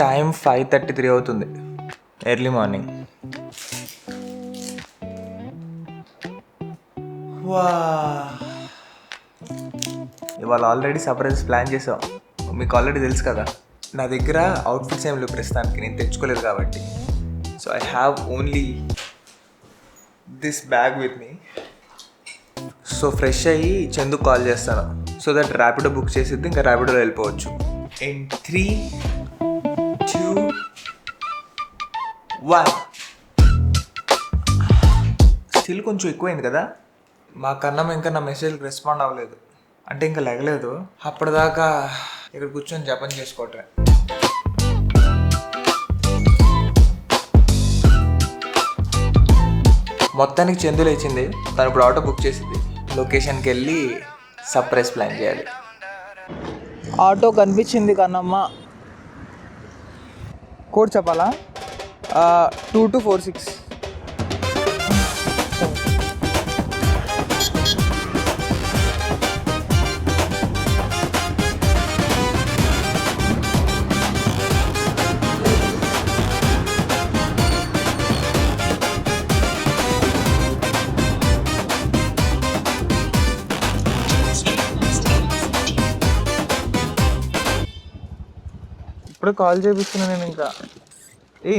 Time 5:33 అవుతుంది, early morning. వా, ఇవాళ ఆల్రెడీ సర్ప్రైజ్ ప్లాన్ చేసాం. మీకు ఆల్రెడీ తెలుసు కదా, నా దగ్గర అవుట్ఫిట్స్ ఏం లేవు ప్రస్తుతానికి, నేను తెచ్చుకోలేదు కాబట్టి. So I have only this bag with me. So fresh అయ్యి చందుకు కాల్ చేస్తాను, సో దట్ ర్యాపిడో బుక్ చేసిద్ది, ఇంకా ర్యాపిడోలో వెళ్ళిపోవచ్చు. ఇన్ 3, 2, 1. స్టిల్ కొంచెం ఎక్కువైంది కదా. మా కన్నమ్మ ఇంకా నా మెసేజ్కి రెస్పాండ్ అవ్వలేదు, అంటే ఇంకా లెగలేదు. అప్పటిదాకా ఇక్కడ కూర్చొని జపం చేసుకోవటమే. మొత్తానికి చందు లేచింది, తను ఇప్పుడు ఆటో బుక్ చేసింది. లొకేషన్కి వెళ్ళి సర్ప్రైజ్ ప్లాన్ చేయాలి. ఆటో కనిపించింది కన్నమ్మ. కోడ్ చెప్పాలా? 2246. ఇప్పుడు కాల్ చేపిస్తున్నా నేను. ఇంకా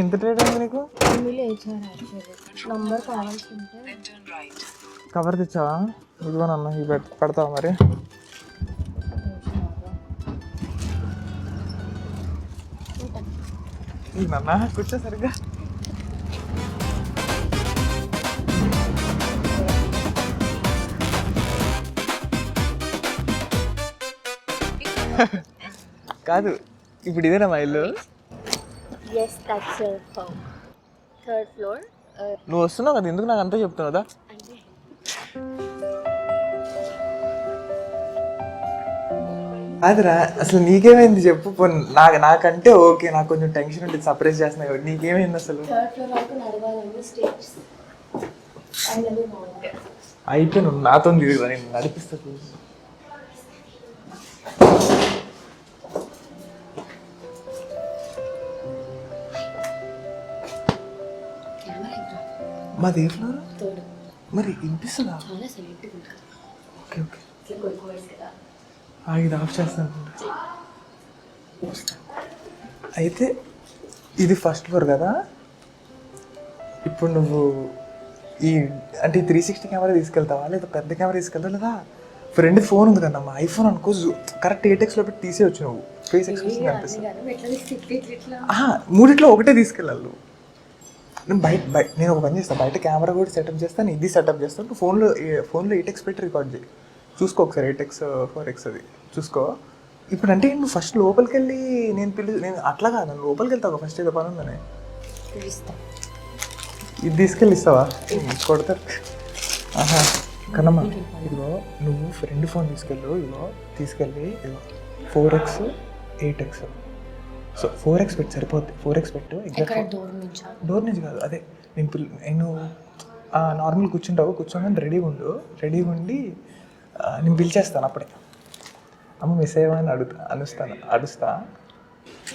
ఇంత ట్రేడ్ అయింది నీకు? కవర్ తెచ్చావా? ఇదిగోనన్నా, ఇవి పెడతావా మరి? నాన్న కూర్చో సరిగ్గా. కాదు, ఇప్పుడు ఇదేనా మా ఇల్లు? Yes, that's your home. 3rd floor. నువ్వు వస్తున్నావు కదా, ఎందుకు నాకు అంతా చెప్తున్నావు కదా? అదిరా, అసలు నీకేమైంది చెప్పు. నాకంటే ఓకే, నాకు కొంచెం టెన్షన్ ఉంటుంది, సర్ప్రైజ్ చేస్తున్నా కాబట్టి. నీకేమైంది అసలు? 3rd floor వరకు నడవాలని స్టేజ్ అయితే నువ్వు నాతో తిరుగుదా, నేను నడిపిస్తా. మాది ఏ ఫ్లోర్? మరి వినిపిస్తుందా? ఓకే ఓకే, ఇది ఆఫ్ చేస్తాను. అయితే ఇది ఫస్ట్ ఫ్లోర్ కదా. ఇప్పుడు నువ్వు అంటే 360 కెమెరా తీసుకెళ్తావా, లేదా పెద్ద కెమెరా తీసుకెళ్తావా, లేదా ఫ్రెండ్ ఫోన్ ఉంది కదా మా ఐఫోన్ అనుకో, కరెక్ట్ 8Xలో పెట్టి తీసేయచ్చు. నువ్వు ఫేస్ ఎక్స్ప్రెషన్ కనిపిస్తుంది. మూడిట్లో ఒకటే తీసుకెళ్ళాలి నువ్వు. నేను నేను ఒక పని చేస్తాను, బయట కెమెరా కూడా సెటప్ చేస్తాను, ఇది సెటప్ చేస్తాను. నువ్వు ఫోన్లో 8X పెట్టి రికార్డ్ చేయి, చూసుకో ఒకసారి. 8X 4X అది చూసుకో. ఇప్పుడు అంటే నువ్వు ఫస్ట్ లోపలికి వెళ్ళి నేను అట్లా కాదు, నన్ను లోపలికి వెళ్తావు ఫస్ట్, ఏదో పని ఉందని. ఇది తీసుకెళ్ళి ఇస్తావా? కొడతారు. కన్నమ్మా, ఇదిగో నువ్వు ఫ్రెండ్ ఫోన్ తీసుకెళ్ళు. తీసుకెళ్ళి 4X 8X. సో 4X పెట్టి సరిపోద్ది. 4X పెట్టు. డోర్ నుంచి కాదు, అదే నేను నార్మల్ కూర్చోగానే రెడీగా ఉండి నేను పిలిచేస్తాను అప్పుడే. అమ్మ మిస్ అయ్యామని అడుస్తా.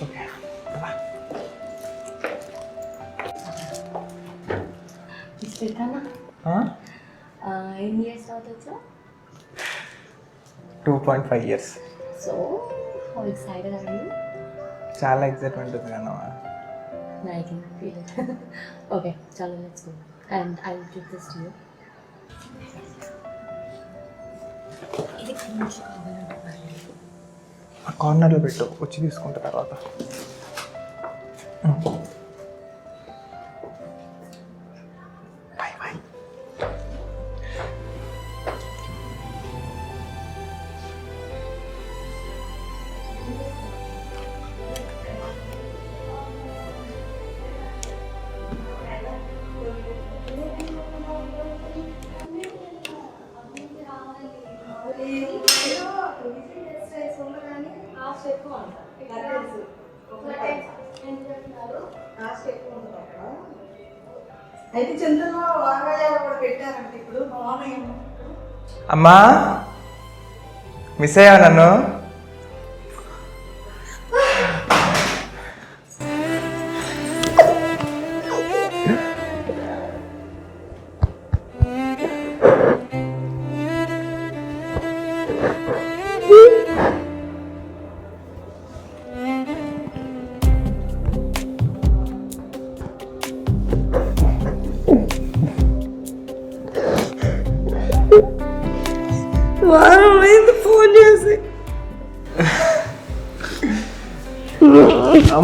Okay, 2.5 years. So, how excited are you? చాలా ఎక్సైట్మెంట్ ఉంది Kannamma. I can feel it. Okay, chalo, let's go. And I'll give this to you. ఆ కార్నర్లో పెట్టు, వచ్చి తీసుకుంటా తర్వాత. అయితే చంద్రలో వాగాయాలు కూడా పెట్టారంటే ఇప్పుడు అమ్మా, మిస్ అయ్యావా నన్ను? వారం అయింది ఫోన్ చేసి.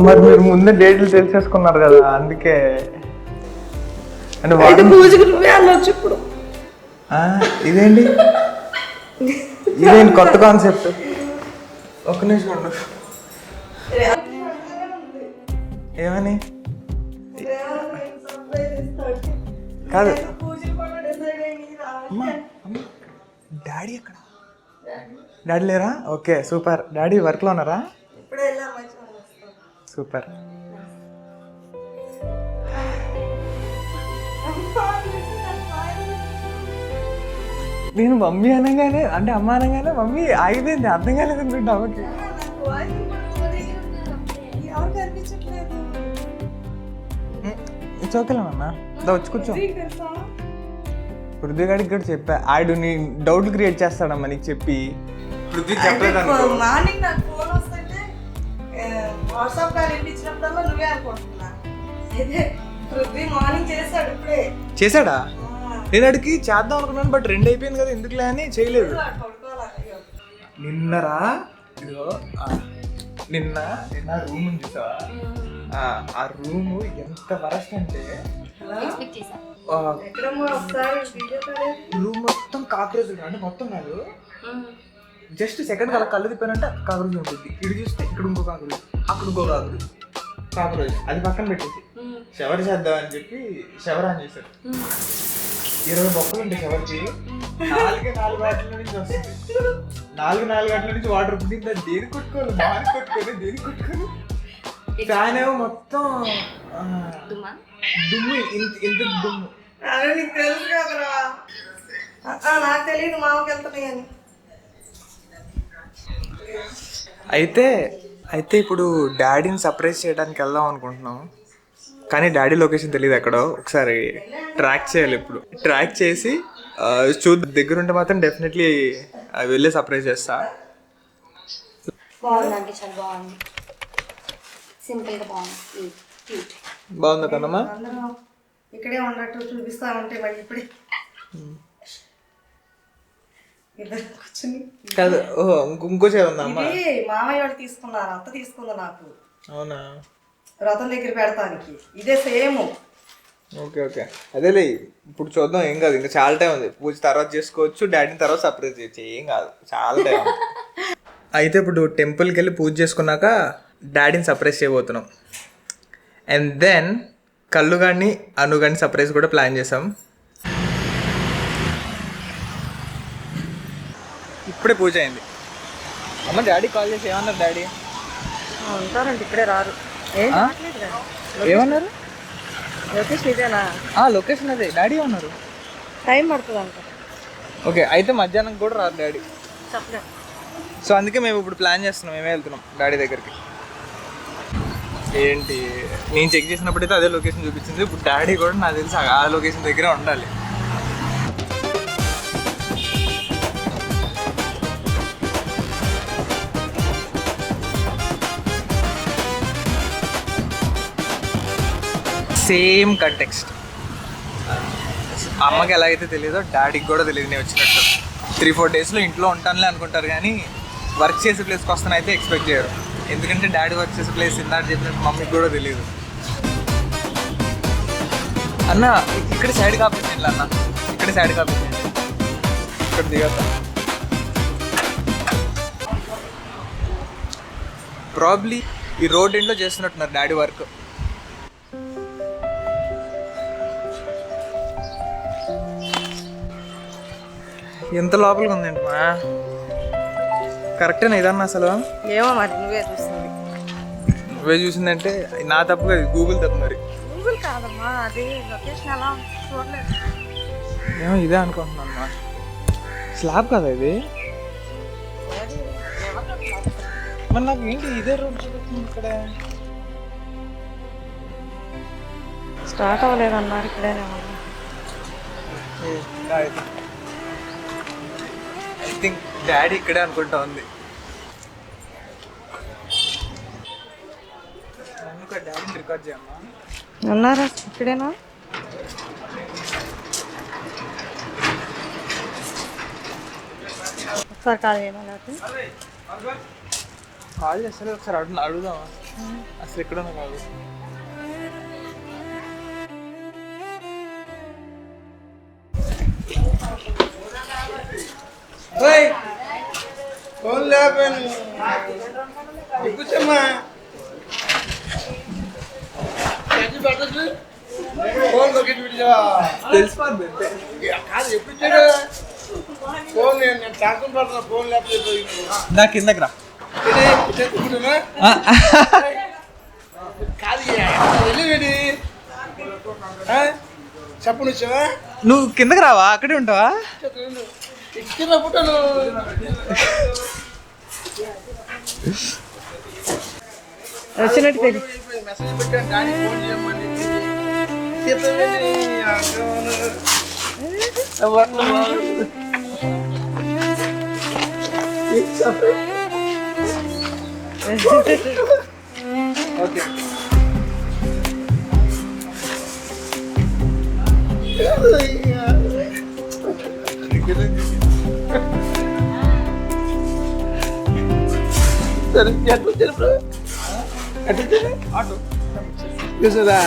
మరి మీరు ముందే డేట్లు తెలిసేసుకున్నారు కదా, అందుకే అంటే అయితే పూజకి నువ్వే అనొచ్చు ఇప్పుడు. ఇదేంటి కొత్త కాన్సెప్ట్. ఒక్క నిమిషం ఉండు. ఏమని కాదు డాడీ ఎక్కడ? డాడీ లేరా? Okay super. డాడీ వర్క్లో ఉన్నారా? సూపర్. నేను మమ్మీ అనగానే అంటే అమ్మ అనగానే మమ్మీ ఆగిపోయింది, అర్థం కాలేదు అనుకుంటా అమ్మకి. చోకేలేమన్నా వచ్చి కూర్చో. పృథ్వీ గారికి కూడా చెప్పా, ఆడు నీ డౌట్లు క్రియేట్ చేస్తాడమ్మా నీకు చెప్పి. పృథ్వీ చెప్పలేదు. మార్నింగ్ నాకు ఫోన్ వస్తుంటే వాట్సాప్ కాల్ ఇప్పించినప్పుడల్లా నువ్వే అనుకుంటున్నా. పృథ్వీ మార్నింగ్ చేశాడు ఇప్పుడే. చేశాడా? నేను అడిగి చేద్దాం అనుకున్నాను, బట్ 2 అయిపోయింది కదా ఎందుకులే అని చేయలేదు. నిన్నరా ఇదిగో నిన్న రూమ్ ఉంది చూసావా? ఆ రూమ్ ఎంత వరస్ట్ అంటే రూమ్ మొత్తం కాక్రోచ్. అంటే మొత్తం కాదు, జస్ట్ సెకండ్ అలా కళ్ళు తిప్పానంటే కాక్రోచ్ ఉంటుంది. ఇటు చూస్తే ఇక్కడ ఇంకో కాక్రోచ్, అక్కడ ఇంకో కాక్రోచ్. అది పక్కన పెట్టేసి షవర్ చేద్దామని చెప్పి షవర్ ఆన్ చేశారు. 20 బొక్కలు ఉంటాయి షవర్కి. 4 గంటల నుంచి వస్తుంది. 4 గంటల నుంచి వాటర్ పుట్టింది. దేని కొట్టుకోవాలి, మాని కొట్టుకోవాలి, దేని కొట్టుకోవాలి. ఫ్యాన్ ఏమో మొత్తం దుమ్ము, ఇంత దుమ్ము. అదే నీకు తెలుసు కదరా. నాకు తెలియదు మామకి వెళ్తున్నాయని. అయితే ఇప్పుడు డాడీని సర్ప్రైజ్ చేయడానికి వెళ్దాం అనుకుంటున్నాం, కానీ డాడీ లొకేషన్ తెలియదు ఎక్కడో. ఒకసారి ట్రాక్ చేయాలి. ఇప్పుడు ట్రాక్ చేసి దగ్గర ఉంటే మాత్రం డెఫినెట్లీ వెళ్ళి సర్ప్రైజ్ చేస్తా. బాగుందండి, చాలా బాగుంది. సింపుల్గా బాగుంది. బాగుందా కన్నమ్మా? ఇక్కడే ఉన్నట్టు చూపిస్తా ఉంటే మళ్ళీ ఇప్పుడే కూర్చుని కాదు. ఓహో ఇంకో చీర ఉందా అమ్మా? మామయ్య వాళ్ళు తీసుకున్నారు, అత్త తీసుకుంది నాకు. అవునా? వ్రతం దగ్గర పెడతానికి ఇదే సేమ్. ఓకే అదేలే. ఇప్పుడు చూద్దాం, ఏం కాదు, ఇంకా చాలా టైం ఉంది. పూజ తర్వాత చేసుకోవచ్చు, డాడీని తర్వాత సర్ప్రైజ్ చేయొచ్చు, ఏం కాదు, చాలా టైం ఉంది. అయితే ఇప్పుడు టెంపుల్కి వెళ్ళి పూజ చేసుకున్నాక డాడీని సర్ప్రైజ్ చేయబోతున్నాం. అండ్ దెన్ కళ్ళుగాడిని అనుగాడిని సర్ప్రైజ్ కూడా ప్లాన్ చేసాం. ఇప్పుడే పూజ అయింది. అమ్మ డాడీ కాల్ చేసి ఏమన్నారు? డాడీ ఉంటారండి, ఇక్కడే రారు. ఏమన్నారు? లొకేషన్ ఇదేనా? లొకేషన్ అదే. డాడీ ఏమన్నారు? టైం పడుతుంది అంట. ఓకే, అయితే మధ్యాహ్నం కూడా రారు డాడీ. చెప్పలేదు. సో అందుకే మేము ఇప్పుడు ప్లాన్ చేస్తున్నాం, మేమే వెళ్తున్నాం డాడీ దగ్గరికి. ఏంటి, నేను చెక్ చేసినప్పుడైతే అదే లొకేషన్ చూపించింది. ఇప్పుడు డాడీ కూడా నాకు తెలిసి ఆ లొకేషన్ దగ్గరే ఉండాలి. Same context. అమ్మకి ఎలాగైతే తెలియదో డాడీకి కూడా తెలియదు నేను వచ్చినట్టు. 3-4 డేస్లో ఇంట్లో ఉంటానులే అనుకుంటారు, కానీ వర్క్ చేసే ప్లేస్కి వస్తాను అయితే ఎక్స్పెక్ట్ చేయరు. ఎందుకంటే డాడీ వర్క్ చేసే ప్లేస్ ఇందాక చెప్పినట్టు మమ్మీకి కూడా తెలియదు. అన్న ఇక్కడ సైడ్ కాపించండి, అన్న ఇక్కడ సైడ్ కాపించండి, ఇక్కడ దిగతా. ప్రాబ్లీ ఈ రోడ్ ఎండ్లో చేస్తున్నట్టున్నారు డాడీ వర్క్. ఎంత లోపలికి ఉందేంటి మా? కరెక్టేనా ఇదన్నా అసలు? ఏమో మరి, నువ్వే చూస్తుంది. నువ్వే చూసిందంటే నా తప్పు కదా, గూగుల్ తప్పు. మరి గూగుల్ కాదమ్మా, అది లొకేషన్ ఎలా చూడలేదు. ఏమో ఇదే అనుకుంటున్నాను అమ్మా. స్లాబ్ కదా ఇది? మరి నాకు ఏంటి ఇదే రోడ్ చూపిస్తుంది ఇక్కడ? స్టార్ట్ అవ్వలేదన్నారు, ఇక్కడేనే. ఐ థింక్ డాడీ ఇక్కడే అనుకుంటా ఉంది. రికార్డ్ చేయమ్మా. ఉన్నారా ఇక్కడేనా? ఒకసారి కాల్ చేయమా లేకపోతే కాల్ చేస్తే ఒకసారి అడుగుదామా అసలు ఎక్కడున్నా కాదు. ఫోన్ లేకపోయాను కూర్చోమ్మా. ఫోన్ దొరికి చూపించావా? తెలిసిపోద్ది. కాదు ఎప్పుడు ఇచ్చాడు ఫోన్? నేను ట్రాన్స్ఫర్ పడుతున్నా. ఫోన్ లేకపోతే నా కిందకి రా. కూర్చున్నా కాదు వెళ్ళి చెప్పు ఇచ్చావా? నువ్వు కిందకి రావా? అక్కడే ఉంటావా? ఇచ్చిన పుట్టాను వచ్చినట్టు మెసేజ్ పెట్టాను కానీ ఫోన్ చేయమని ఓకే. సరే ఎట్లా వచ్చారు? ఆటో చూసారా?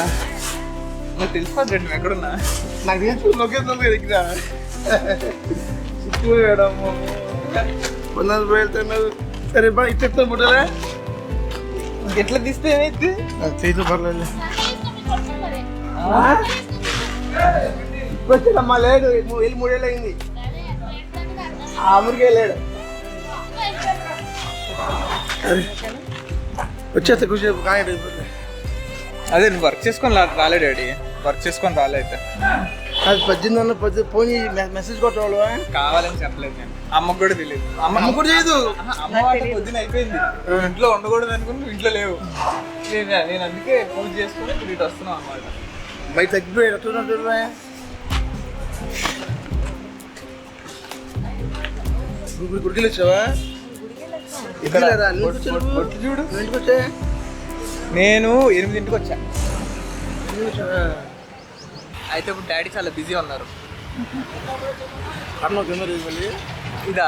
నాకు తెలిసిపోద్ది నువ్వు ఎక్కడున్నా. నాకు తెలుసు లొకేషన్ దగ్గర చిక్కుపోయాడమ్మ. పొందాలు వెళ్తున్నారు. సరే బా ఇచ్చేస్తాను పుట్టారా? ఎట్లా తీస్తే ఏమైంది? చేతి పర్లేదు వచ్చాడమ్మా. లేడు వెళ్ళి 3 ఏళ్ళు అయింది. ఊరికే లేడు. వచ్చేస్తా కూర్చో కానీ అదే నువ్వు వర్క్ చేసుకొని రాలే డాడీ. వర్క్ చేసుకొని రాలే అయితే. అది 18 ఫోన్ మెసేజ్ కొట్టవాళ్ళు కావాలని చెప్పలేదు నేను. అమ్మకు కూడా తెలియదు. అమ్మ కూడా చేయదు. అమ్మ వాటి పొద్దున అయిపోయింది. ఇంట్లో ఉండకూడదు అనుకుని నువ్వు ఇంట్లో లేవు. నేను అందుకే పూజ చేసుకుని ఇప్పుడు ఇటు వస్తున్నావు అన్నమాట. బయట తగ్గిపోయాడు. ఎట్లున్నట్టు గుడికి వచ్చావా? ఇక్కడ ఇక్కడ కొట్టు చూడు. ఇంటికి వచ్చా? నేను 8ంటికి వచ్చా. అయితే ఇప్పుడు డాడీ చాలా బిజీ ఉన్నారు. అన్న కెమెరా మళ్ళీ ఇదా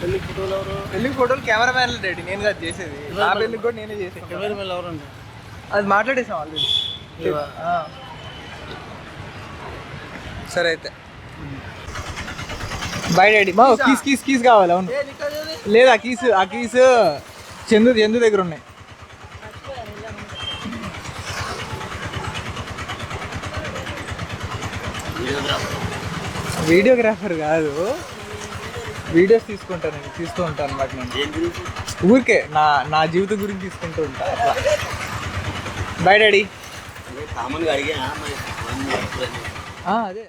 పెళ్లి ఫోటోలు ఎవరు? పెళ్ళికి ఫోటోలు కెమెరామ్యాన్లు డాడీ. నేను కాదు చేసేది. నా పెళ్ళికి కూడా నేనే చేసాను. కెమెరా మళ్ళీ ఎవరండి? అది మాట్లాడేసాం ఆల్రెడీ. సరే అయితే బాయ్ డాడీ. మా కీస్ కావాలి. అవును లేదు ఆ కీస్ చందు దగ్గర ఉన్నాయి. వీడియోగ్రాఫర్ కాదు, వీడియోస్ తీస్తూ ఉంటాను అనమాట నేను. ఊరికే నా జీవితం గురించి తీసుకుంటూ ఉంటాను అట్లా. Bye daddy. అదే